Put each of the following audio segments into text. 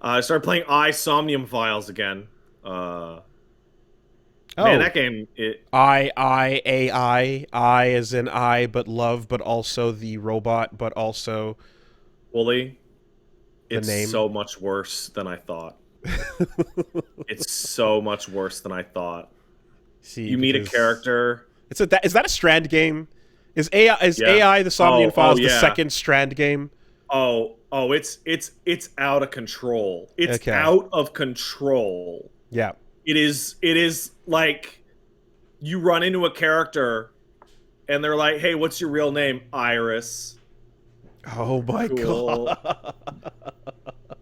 I started playing Somnium Files again. Uh, Man, Oh, that game, it I as in I, but love, but also the robot, but also Wooly, the it's name. so much worse than I thought. It's so much worse than I thought. See, You meet a because character. is that a Strand game? Is Yeah. AI the Somnium Oh Files the yeah. second Strand game? Oh, it's out of control. It's Okay, out of control. yeah. It is like you run into a character and they're like, "Hey, what's your real name?" Iris. Oh my Cool. god.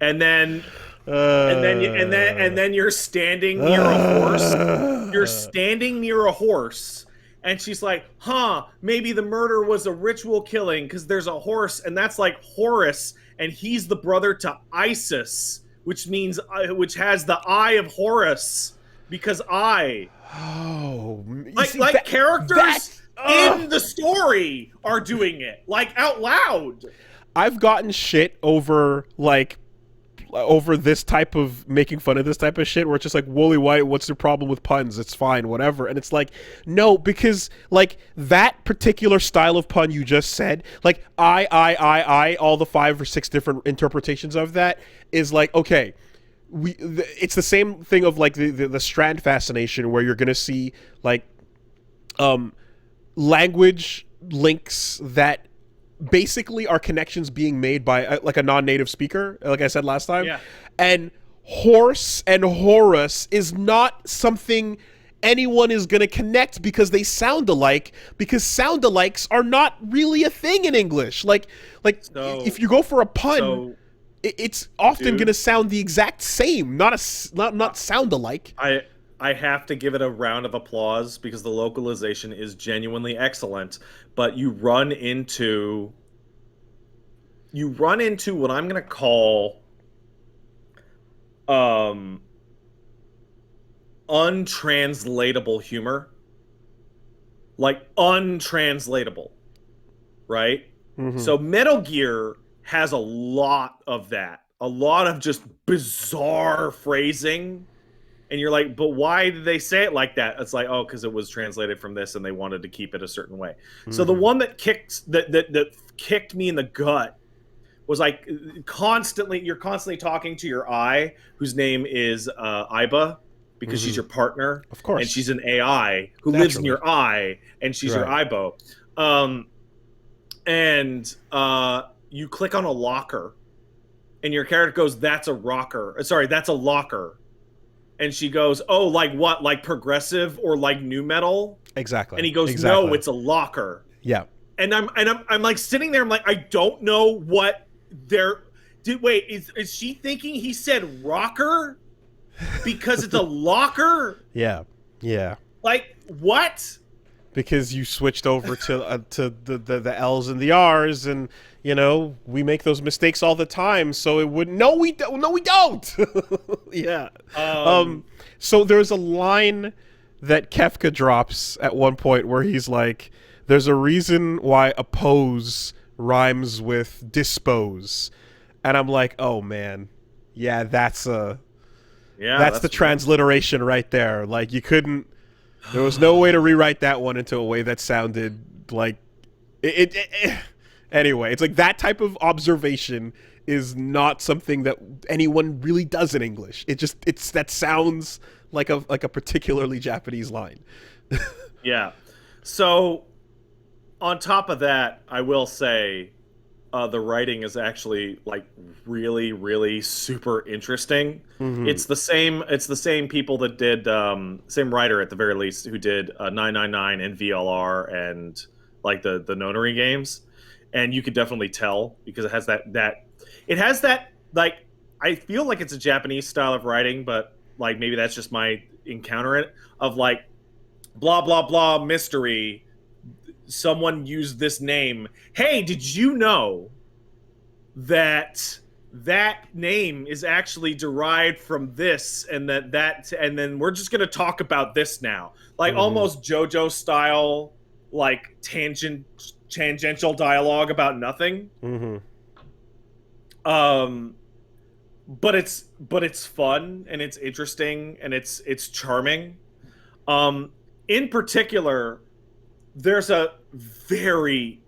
And then and uh, then you're standing near a horse. You're uh, standing near a horse, and she's like, "Huh, maybe the murder was a ritual killing because there's a horse, and that's like Horus, and he's the brother to Isis, which has the eye of Horus because I oh, you like see like that characters in the story are doing it like out loud." I've gotten shit over this type of making fun of this type of shit where it's just like Woolly White, what's the problem with puns? It's fine, whatever. And it's like, no, because like that particular style of pun you just said, like all the five or six different interpretations of that is like, okay, it's the same thing of like the Strand fascination where you're gonna see like um language links that basically are connections being made by like a non-native speaker, like I said last time. Yeah. And horse and Horus is not something anyone is going to connect because they sound alike, because sound alikes are not really a thing in English. Like if So you go for a pun, so it's often going to dude, sound the exact same, not sound alike. I I have to give it a round of applause because the localization is genuinely excellent, but you run into what I'm going to call um untranslatable humor. Like untranslatable, right? Mm-hmm. So Metal Gear has a lot of that. A lot of just bizarre phrasing, and you're like, but why did they say it like that? It's like, oh, because it was translated from this and they wanted to keep it a certain way. So the Mm-hmm. one that kicked me in the gut was like you're constantly talking to your eye, whose name is Iba, because she's Mm-hmm. your partner, Of and course, she's an AI who lives in naturally, your eye, and she's your right. Ibo. Um, and you click on a locker, and your character goes, "That's a rocker." Sorry, that's a locker. And she goes, "Oh, like what? Like progressive or like new metal?" And Exactly. he goes, "No, Exactly. it's a locker." Yeah. And I'm like sitting there. I'm like, I don't know what they're. Wait, is she thinking he said rocker because it's a locker? Yeah. Yeah. Like what? Because you switched over to the L's and the R's, and you know we make those mistakes all the time. So it would no we don't no we don't. Yeah. Um. Um, So there's a line that Kefka drops at one point where he's like, "There's a reason why oppose rhymes with dispose," and I'm like, "Oh man, yeah, yeah, that's the that's one. transliteration right there. Like you couldn't. There was no way to rewrite that one into a way that sounded like anyway, it's like that type of observation is not something that anyone really does in English. It's that sounds like a particularly Japanese line. Yeah. So on top of that, I will say the writing is actually like really, really super interesting. Mm-hmm. It's the same people that did same writer at the very least who did 999 and VLR and like the notary games, and you could definitely tell because it has that like I feel like it's a Japanese style of writing, but like maybe that's just my encounter it of like blah blah blah mystery. Someone used this name. Hey, did you know that that name is actually derived from this, and then we're just going to talk about this now, like Mm-hmm. almost JoJo style, like tangential dialogue about nothing. Mm-hmm. um but it's fun and it's interesting and it's charming. Um, in particular, there's a very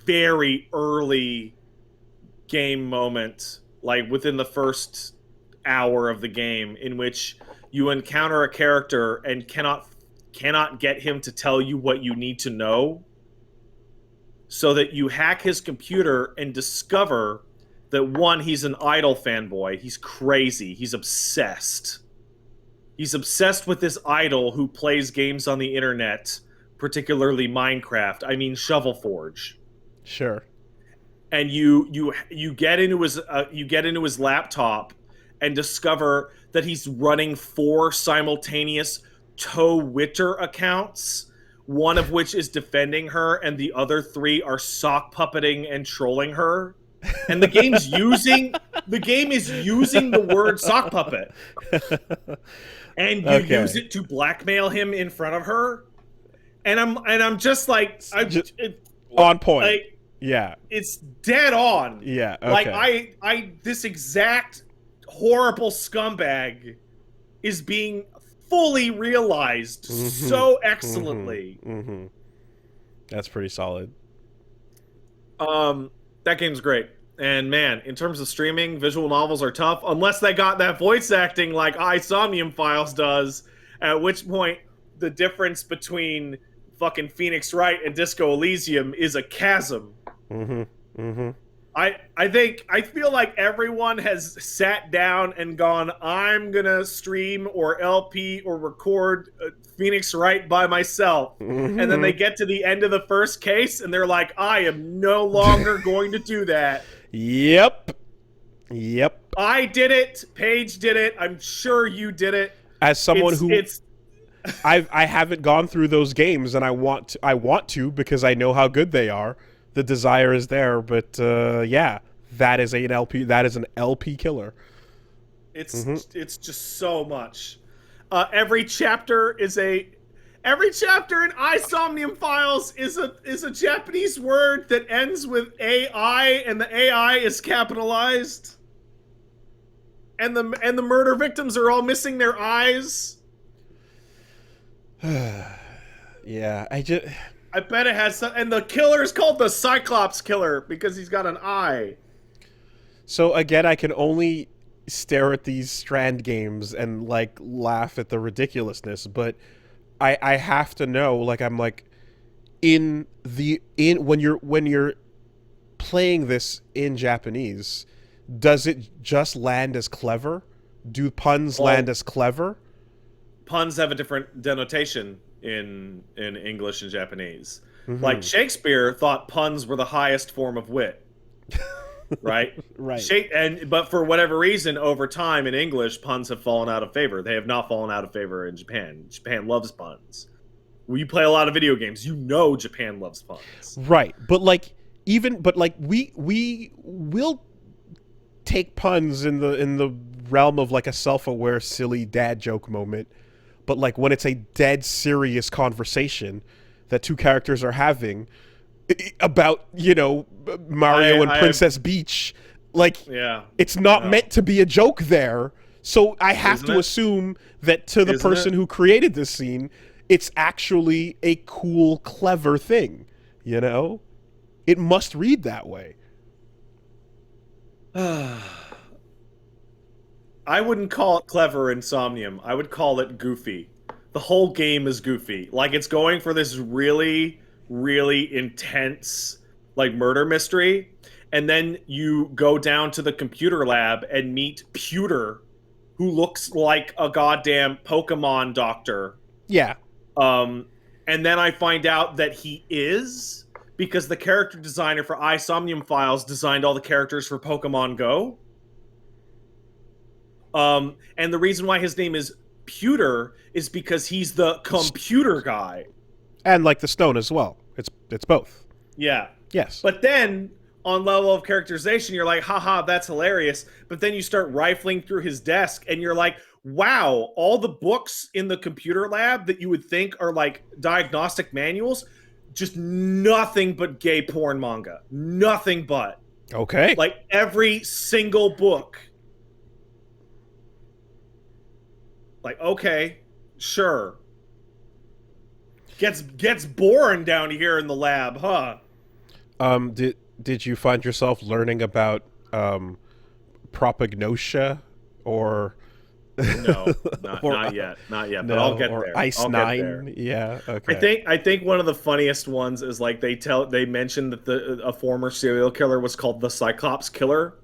very early game moment, like within the first hour of the game, in which you encounter a character and cannot get him to tell you what you need to know, so that you hack his computer and discover that one, he's an Idol fanboy. He's crazy. He's obsessed with this idol who plays games on the internet, particularly Minecraft. I mean Shovel Forge. Sure. And you get into his laptop and discover that he's running 4 simultaneous Toe Witter accounts, one of which is defending her and the other 3 are sock puppeting and trolling her. And the game is using the word sock puppet, and you Okay. use it to blackmail him in front of her. And I'm just like, On point. like, Yeah. it's dead on. Yeah. Okay. Like I this exact horrible scumbag is being fully realized so excellently. That's pretty solid. That game's great. And man, in terms of streaming, visual novels are tough unless they got that voice acting like Somnium Files does, at which point the difference between fucking Phoenix Wright and Disco Elysium is a chasm. I feel like everyone has sat down and gone, I'm gonna stream or LP or record Phoenix Wright by myself. And then they get to the end of the first case and they're like, I am no longer going to do that. Yep. I did it. Paige did it. I'm sure you did it. As someone I haven't gone through those games, and I want to because I know how good they are. The desire is there, but yeah, that is an LP. That is an LP killer. It's just so much. Every chapter in Somnium Files is a Japanese word that ends with AI, and the AI is capitalized. And the murder victims are all missing their eyes. Yeah, I bet it has some, and the killer is called the Cyclops Killer because he's got an eye. So again, I can only stare at these Strand games and like laugh at the ridiculousness, but I have to know, like, I'm like, when you're playing this in Japanese, does it just land as clever? Do puns land as clever? Puns have a different denotation in English and Japanese. Like Shakespeare thought puns were the highest form of wit. Right? Right. But for whatever reason, over time in English, puns have fallen out of favor. They have not fallen out of favor in Japan. Japan loves puns. When you play a lot of video games, you know Japan loves puns. Right. But like we will take puns in the realm of like a self-aware silly dad joke moment. But like when it's a dead serious conversation that 2 characters are having about, Mario and Princess Peach, like, it's not meant to be a joke there. So I have to assume that to the person who created this scene, it's actually a cool, clever thing. It must read that way. I wouldn't call it clever in Somnium. I would call it goofy. The whole game is goofy. Like, it's going for this really, really intense, like, murder mystery. And then you go down to the computer lab and meet Pewter, who looks like a goddamn Pokemon doctor. Yeah. And then I find out that he is, because the character designer for Somnium Files designed all the characters for Pokemon Go. And the reason why his name is Pewter is because he's the computer guy. And like the stone as well. It's both. Yeah. Yes. But then, on level of characterization, you're like, haha, that's hilarious. But then you start rifling through his desk, and you're like, wow, all the books in the computer lab that you would think are like diagnostic manuals, just nothing but gay porn manga. Nothing but. Okay. Like, every single book Like, okay, sure. Gets boring down here in the lab, huh? Did you find yourself learning about propagnosia or No, or not yet. But I'll no, get or there. Ice I'll get there. Nine? Yeah, okay. I think one of the funniest ones is like they mentioned that a former serial killer was called the Cyclops Killer,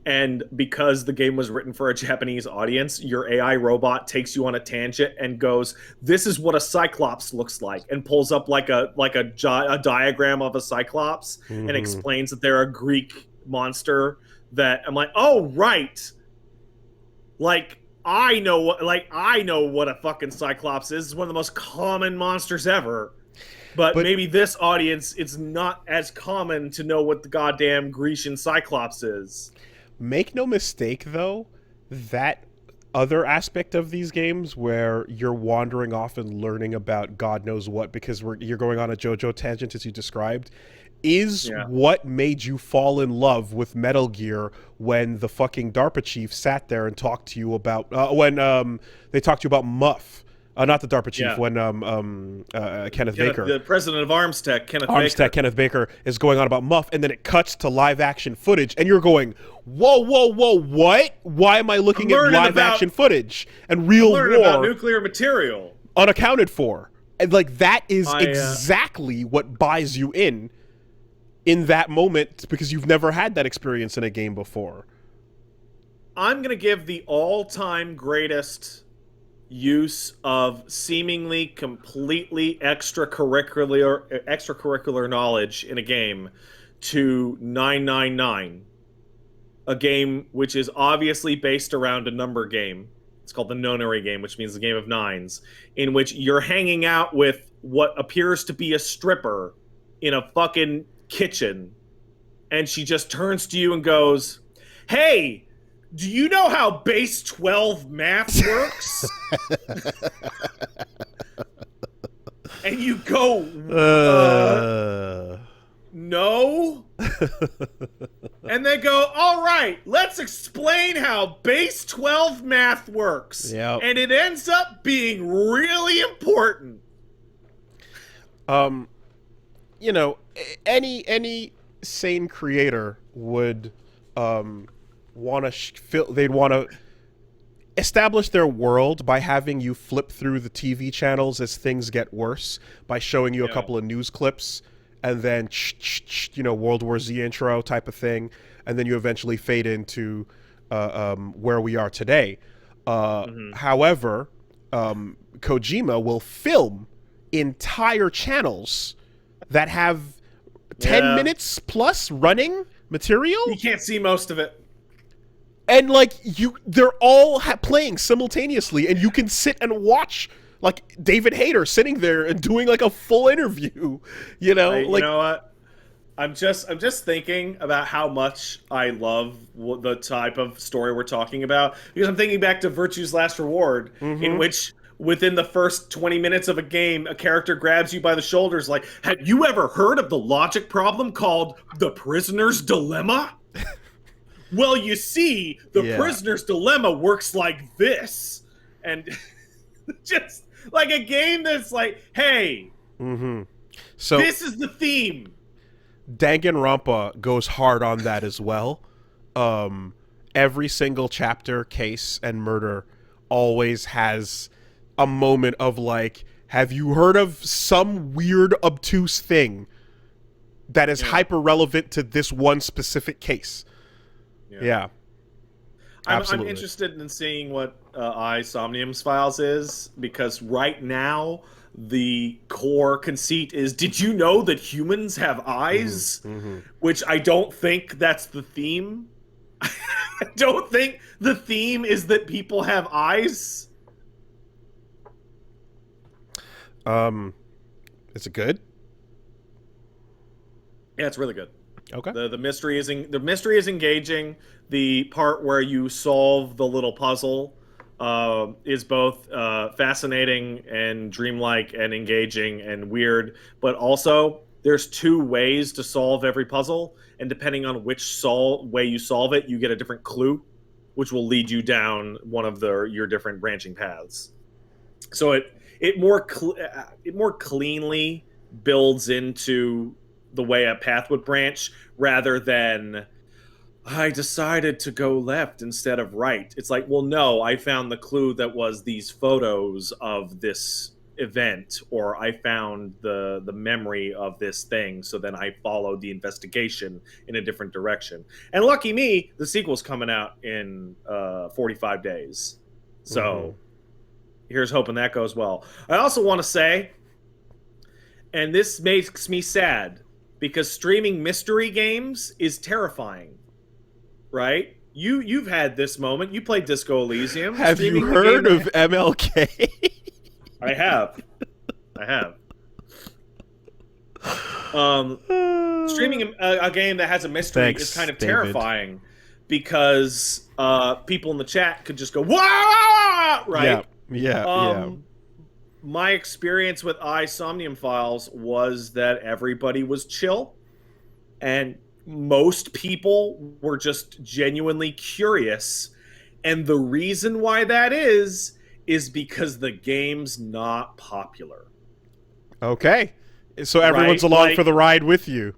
and because the game was written for a Japanese audience, your AI robot takes you on a tangent and goes, "This is what a Cyclops looks like," and pulls up a diagram of a Cyclops and Mm-hmm. explains that they're a Greek monster. That I'm like, oh right, like I know what a fucking Cyclops is. It's one of the most common monsters ever. But But maybe this audience, it's not as common to know what the goddamn Grecian Cyclops is. make no mistake, though, that other aspect of these games where you're wandering off and learning about God knows what because you're going on a JoJo tangent as you described, is Yeah. what made you fall in love with Metal Gear when the fucking DARPA chief sat there and talked to you about when they talked to you about Muff, not the DARPA chief, Yeah. when Kenneth Baker, The president of ArmsTech, Kenneth Armstead Baker. Kenneth Baker is going on about Muff, and then it cuts to live action footage, and you're going, whoa, whoa, whoa, what? Why am I I'm looking at learning live about action footage and I'm real learning about war nuclear material. unaccounted for? And like that is I exactly what buys you in that moment because you've never had that experience in a game before. I'm gonna give the all-time greatest use of seemingly completely extracurricular knowledge in a game to 999, a game which is obviously based around a number game. It's called the nonary game, which means the game of nines, in which you're hanging out with what appears to be a stripper in a fucking kitchen, and she just turns to you and goes, "Hey, do you know how base 12 math works?" And you go, Uh, no. And they go, all right, let's explain how base 12 math works. yeah. And it ends up being really important. Um, you know, any sane creator would want to they'd want to establish their world by having you flip through the TV channels as things get worse by showing you a Yeah. couple of news clips and then World War Z intro type of thing, and then you eventually fade into where we are today. Mm-hmm. However, Kojima will film entire channels that have 10 Yeah. minutes plus running You material, can't see most of it. and like they're all playing simultaneously, and you can sit and watch like David Hayter sitting there and doing like a full interview, You like know what? I'm just thinking about how much I love the type of story we're talking about, because I'm thinking back to Virtue's Last Reward, in mm-hmm. which within the first 20 minutes of a game, a character grabs you by the shoulders like, "Have you ever heard of the logic problem called the prisoner's dilemma?" Well, you see, the Yeah. prisoner's dilemma works like this. And just like a game that's like, "Hey, Mm-hmm. So this is the theme." Danganronpa goes hard on that as well. Um, every single chapter, case, and murder always has a moment of like, have you heard of some weird obtuse thing that is Yeah. hyper relevant to this one specific case? Yeah. Yeah, I'm absolutely. interested in seeing what Somnium's files is, because right now the core conceit is, did you know that humans have eyes? Mm-hmm. Mm-hmm. Which I don't think that's the theme. I don't think the theme is that people have eyes. Is it good? Yeah, it's really good. Okay. The mystery is engaging. The part where you solve the little puzzle is both fascinating and dreamlike and engaging and weird. But also, there's two ways to solve every puzzle, and depending on which way you solve it, you get a different clue. which will lead you down one of your different branching paths. So it more cleanly builds into the way a path would branch rather than I decided to go left instead of right. It's like, well, no, I found the clue that was these photos of this event, or I found the memory of this thing, so then I followed the investigation in a different direction. And lucky me, the sequel's coming out in 45 days. Mm-hmm. So here's hoping that goes well. I also want to say, and this makes me sad, because streaming mystery games is terrifying, right? You've had this moment. You played Disco Elysium. Have you Streaming the game heard of that MLK? I have. I have. Um streaming a game that has a mystery is Thanks, kind of David. terrifying because people in the chat could just go, "Wah!" Yeah, right? yeah, yeah. Um my experience with Somnium Files was that everybody was chill and most people were just genuinely curious. And the reason why that is because the game's not popular. Okay. So everyone's Right? along for the ride with you.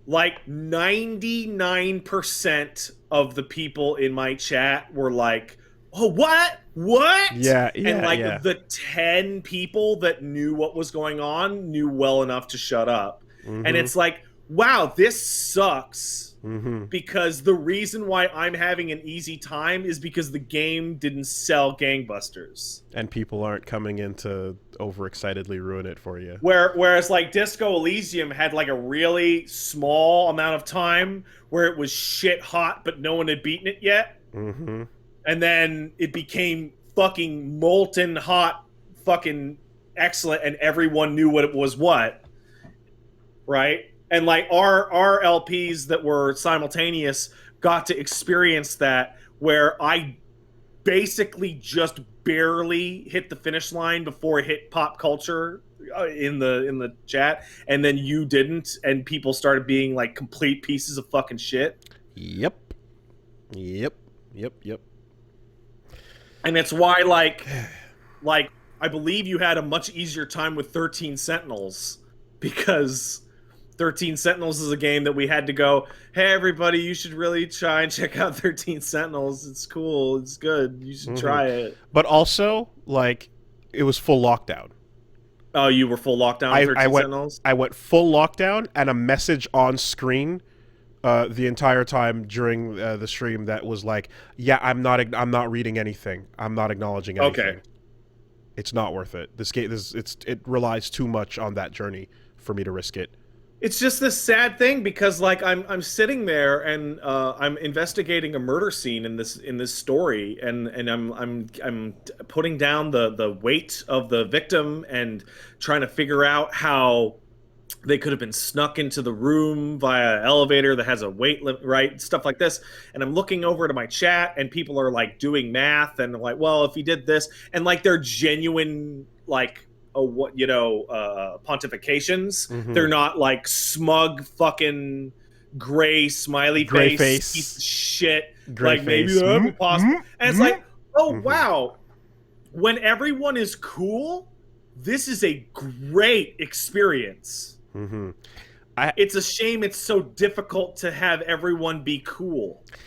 Like 99% of the people in my chat were like, "Oh, what? What?" Yeah, And yeah, like yeah. the 10 people that knew what was going on knew well enough to shut up. And Mm-hmm. it's like, "Wow, this sucks." Mm-hmm. Because the reason why I'm having an easy time is because the game didn't sell gangbusters. And people aren't coming in to overexcitedly ruin it for you. Whereas like Disco Elysium had like a really small amount of time where it was shit hot, but no one had beaten it yet, Mm-hmm. and then it became fucking molten hot, fucking excellent, and everyone knew what it was what, right? And like our LPs that were simultaneous got to experience that where I basically just barely hit the finish line before it hit pop culture in the chat, and then you didn't, and people started being like complete pieces of fucking shit. Yep. Yep. Yep. Yep. And it's why like I believe you had a much easier time with 13 Sentinels because 13 Sentinels is a game that we had to go, "Hey everybody, you should really try and check out 13 Sentinels. It's cool. It's good. You should Mm-hmm. try it." But also, like, it was full lockdown. Oh, you were full lockdown of I, I 13 went Sentinels? I went full lockdown and a message on screen the entire time during the stream that was like, "Yeah, I'm not reading anything. I'm not acknowledging Okay. anything. It's not worth it. This game it relies too much on that journey for me to risk it." It's just this sad thing because like I'm sitting there and I'm investigating a murder scene in this story, and I'm putting down the weight of the victim and trying to figure out how they could have been snuck into the room via an elevator that has a weight limit, right? Stuff like this. And I'm looking over to my chat, and people are like doing math and like, well, if he did this, and like they're genuine, like, what pontifications. Mm-hmm. They're not like smug fucking gray smiley Gray face piece of face, shit. gray Like maybe face. that'd be possible. And it's like, oh Mm-hmm. wow, when everyone is cool, this is a great experience. Mm-hmm. It's a shame it's so difficult to have everyone be cool.